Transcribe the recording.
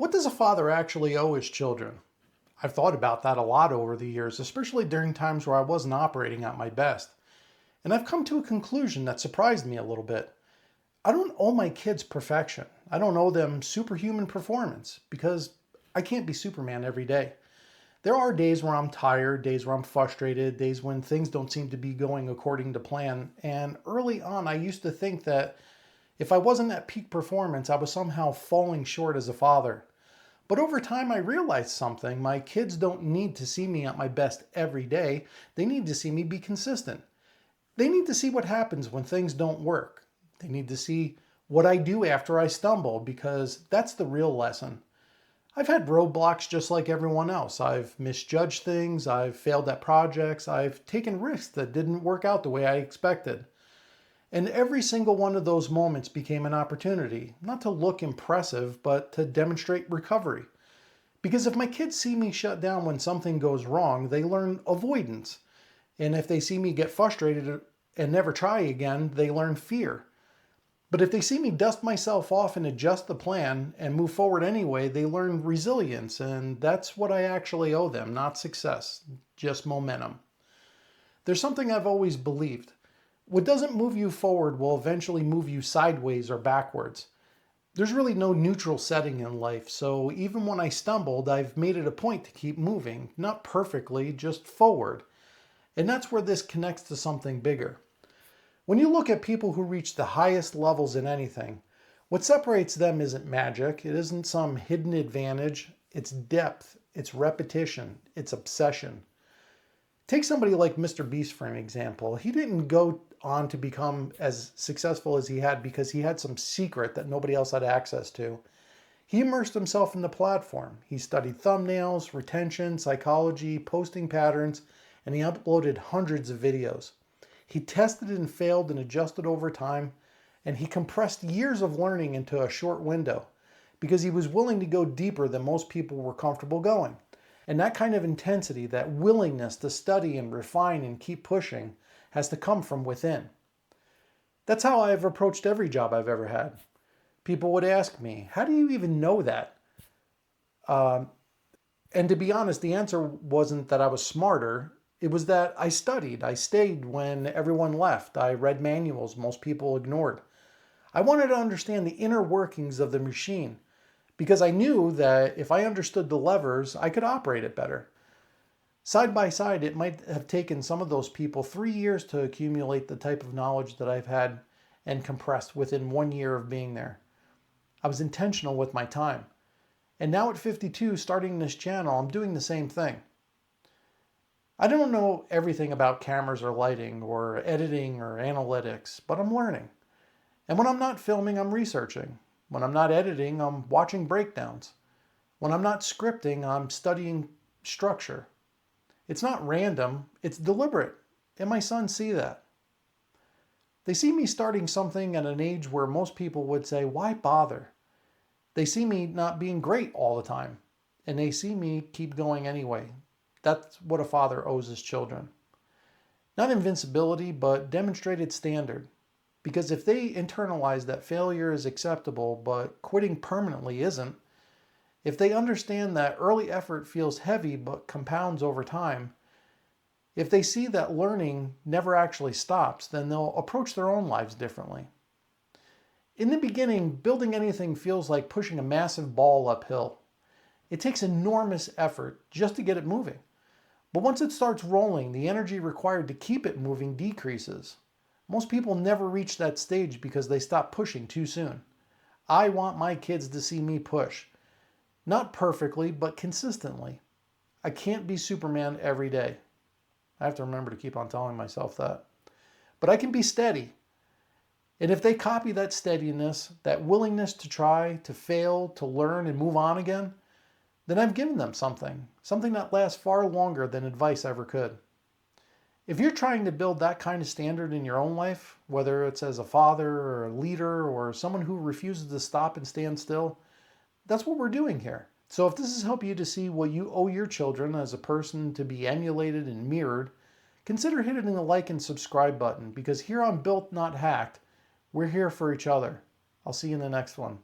What does a father actually owe his children? I've thought about that a lot over the years, especially during times where I wasn't operating at my best. And I've come to a conclusion that surprised me a little bit. I don't owe my kids perfection. I don't owe them superhuman performance because I can't be Superman every day. There are days where I'm tired, days where I'm frustrated, days when things don't seem to be going according to plan. And early on, I used to think that if I wasn't at peak performance, I was somehow falling short as a father. But over time, I realized something. My kids don't need to see me at my best every day. They need to see me be consistent. They need to see what happens when things don't work. They need to see what I do after I stumble because that's the real lesson. I've had roadblocks just like everyone else. I've misjudged things. I've failed at projects. I've taken risks that didn't work out the way I expected. And every single one of those moments became an opportunity, not to look impressive, but to demonstrate recovery. Because if my kids see me shut down when something goes wrong, they learn avoidance. And if they see me get frustrated and never try again, they learn fear. But if they see me dust myself off and adjust the plan and move forward anyway, they learn resilience. And that's what I actually owe them, not success, just momentum. There's something I've always believed. What doesn't move you forward will eventually move you sideways or backwards. There's really no neutral setting in life, so even when I stumbled, I've made it a point to keep moving, not perfectly, just forward. And that's where this connects to something bigger. When you look at people who reach the highest levels in anything, what separates them isn't magic, it isn't some hidden advantage, it's depth, it's repetition, it's obsession. Take somebody like Mr. Beast for an example. He didn't go on to become as successful as he had because he had some secret that nobody else had access to. He immersed himself in the platform. He studied thumbnails, retention, psychology, posting patterns, and he uploaded hundreds of videos. He tested and failed and adjusted over time, and he compressed years of learning into a short window because he was willing to go deeper than most people were comfortable going. And that kind of intensity, that willingness to study and refine and keep pushing, has to come from within. That's how I've approached every job I've ever had. People would ask me, how do you even know that? And to be honest, the answer wasn't that I was smarter. It was that I studied. I stayed when everyone left. I read manuals most people ignored. I wanted to understand the inner workings of the machine because I knew that if I understood the levers, I could operate it better. Side by side, it might have taken some of those people 3 years to accumulate the type of knowledge that I've had and compressed within 1 year of being there. I was intentional with my time. And now at 52, starting this channel, I'm doing the same thing. I don't know everything about cameras or lighting or editing or analytics, but I'm learning. And when I'm not filming, I'm researching. When I'm not editing, I'm watching breakdowns. When I'm not scripting, I'm studying structure. It's not random, it's deliberate. And my sons see that. They see me starting something at an age where most people would say, why bother? They see me not being great all the time. And they see me keep going anyway. That's what a father owes his children. Not invincibility, but demonstrated standard. Because if they internalize that failure is acceptable, but quitting permanently isn't, if they understand that early effort feels heavy but compounds over time, if they see that learning never actually stops, then they'll approach their own lives differently. In the beginning, building anything feels like pushing a massive ball uphill. It takes enormous effort just to get it moving. But once it starts rolling, the energy required to keep it moving decreases. Most people never reach that stage because they stop pushing too soon. I want my kids to see me push. Not perfectly, but consistently. I can't be Superman every day. I have to remember to keep on telling myself that. But I can be steady. And if they copy that steadiness, that willingness to try, to fail, to learn and move on again, then I've given them something that lasts far longer than advice ever could. If you're trying to build that kind of standard in your own life, whether it's as a father or a leader or someone who refuses to stop and stand still, that's what we're doing here. So if this has helped you to see what you owe your children as a person to be emulated and mirrored, consider hitting the like and subscribe button because here on Built Not Hacked, we're here for each other. I'll see you in the next one.